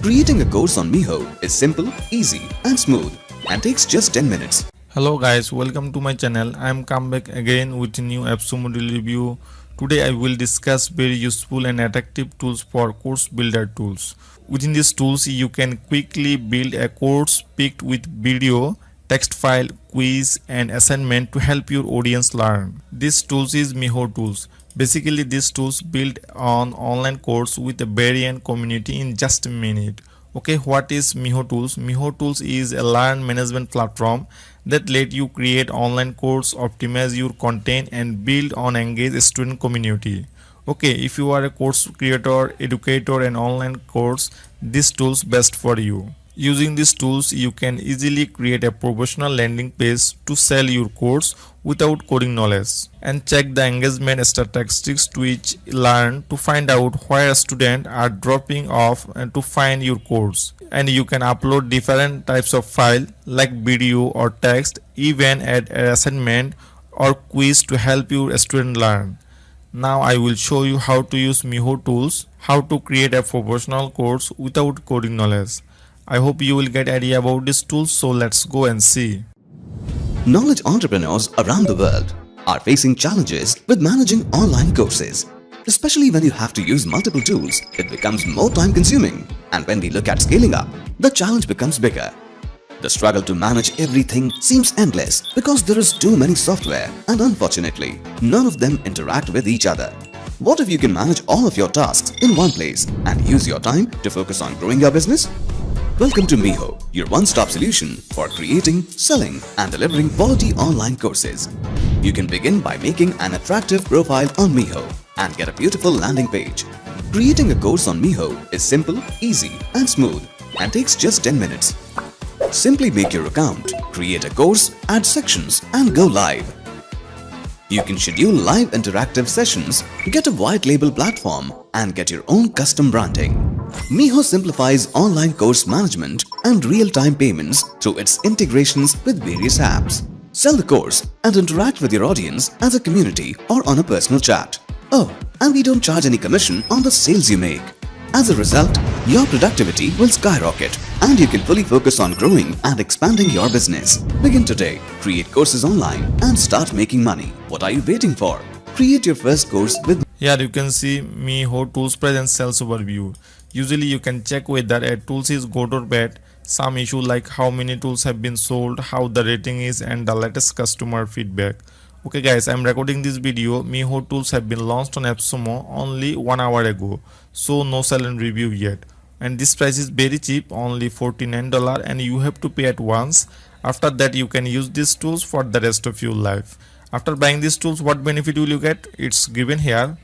Creating a course on Miho is simple, easy and smooth and takes just 10 minutes. Hello guys, welcome to my channel. I am come back again with a new appsumo review. Today I will discuss very useful and attractive tools for course builder tools. Within these tools you can quickly build a course picked with video, text file, quiz and assignment to help your audience learn. This tools is Miho tools. Basically these tools build an online course with a variant community in just a minute. Okay, what is Miho tools? Miho tools is a learn management platform that let you create online course, optimize your content and build an engaged student community. Okay, if you are a course creator, educator and online course, this tools best for you. Using these tools, you can easily create a professional landing page to sell your course without coding knowledge, and check the engagement statistics to each learn to find out where students are dropping off and to find your course. And you can upload different types of file like video or text, even add an assignment or quiz to help your student learn. Now I will show you how to use Miho tools, how to create a professional course without coding knowledge. I hope you will get idea about this tool, so let's go and see. Knowledge entrepreneurs around the world are facing challenges with managing online courses. Especially when you have to use multiple tools, it becomes more time consuming. And when we look at scaling up, the challenge becomes bigger. The struggle to manage everything seems endless because there is too many software and unfortunately, none of them interact with each other. What if you can manage all of your tasks in one place and use your time to focus on growing your business? Welcome to Miho, your one-stop solution for creating, selling and delivering quality online courses. You can begin by making an attractive profile on Miho and get a beautiful landing page. Creating a course on Miho is simple, easy and smooth and takes just 10 minutes. Simply make your account, create a course, add sections and go live. You can schedule live interactive sessions, get a white label platform and get your own custom branding. Miho simplifies online course management and real-time payments through its integrations with various apps. Sell the course and interact with your audience as a community or on a personal chat. Oh, and we don't charge any commission on the sales you make. As a result, your productivity will skyrocket and you can fully focus on growing and expanding your business. Begin today, create courses online and start making money. What are you waiting for? Create your first course with Here you can see Miho tools price and sales overview. Usually you can check whether a tools is good or bad, some issue like how many tools have been sold, how the rating is and the latest customer feedback. Okay guys, I am recording this video. Miho tools have been launched on appsumo only 1 hour ago, so no sell and review yet. And this price is very cheap, only $49 and you have to pay at once. After that you can use these tools for the rest of your life. After buying these tools, what benefit will you get? It's given here.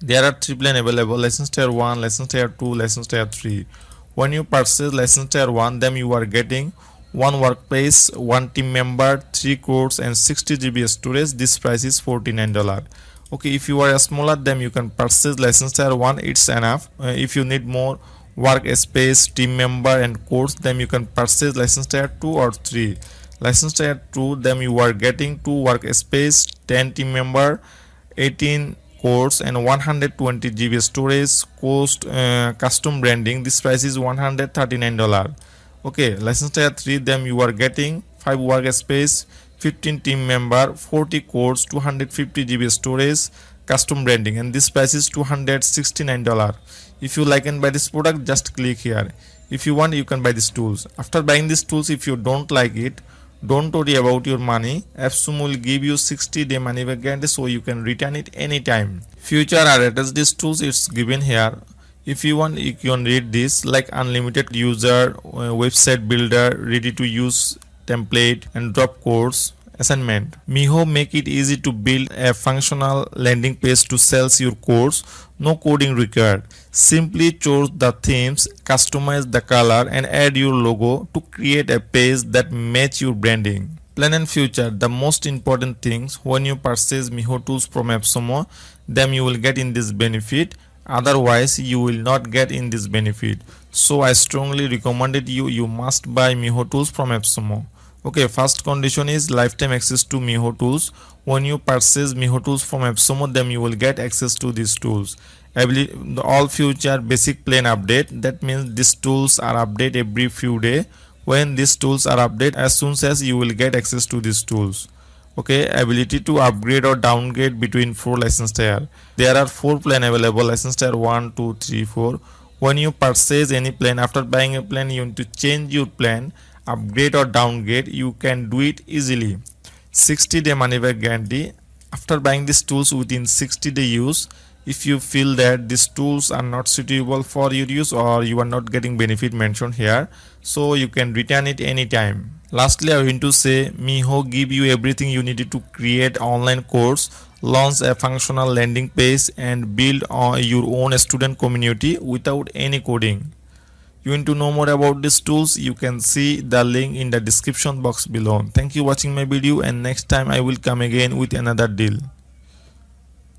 There are 3 plans available: license tier 1, license tier 2, license tier 3. When you purchase license tier 1, then you are getting 1 workplace, 1 team member, 3 courses and 60 GB storage. This price is $49. Okay, if you are a smaller, then you can purchase license tier 1, it's enough. If you need more workspace, team member and course, then you can purchase license tier 2 or 3. License tier 2, then you are getting 2 workspace, 10 team member, 18 course and 120 GB storage. Cost custom branding, this price is $139. Okay, license tier 3, then you are getting 5 workspace, 15 team member, 40 course, 250 GB storage, custom branding, and this price is $269. If you like and buy this product, just click here. If you want, you can buy these tools. After buying these tools, if you don't like it, don't worry about your money. appsumo will give you 60-day money back guarantee, so you can return it anytime. Future are attached these tools, it's given here. If you want, you can read this like unlimited user, website builder, ready to use template and drop course, assignment. Miho make it easy to build a functional landing page to sell your course. No coding required. Simply choose the themes, customize the color and add your logo to create a page that match your branding. Plan and future, the most important things. When you purchase Miho tools from appsumo, then you will get in this benefit. Otherwise you will not get in this benefit. So I strongly recommended you must buy Miho tools from appsumo. Okay, first condition is lifetime access to Miho tools. When you purchase Miho tools from appsumo, then you will get access to these tools. All future basic plan update, that means these tools are update every few day. When these tools are update, as soon as you will get access to these tools. Okay, ability to upgrade or downgrade between 4 license tier. There are 4 plan available, license tier 1 2 3 4. When you purchase any plan, after buying a plan, you want to change your plan, upgrade or downgrade, you can do it easily. 60-day money back guarantee. After buying these tools within 60-day use, if you feel that these tools are not suitable for your use or you are not getting benefit mentioned here, so you can return it anytime. Lastly, I want to say Miho give you everything you needed to create online course, launch a functional landing page and build your own student community without any coding. You want to know more about these tools, you can see the link in the description box below. Thank you for watching my video, and next time I will come again with another deal.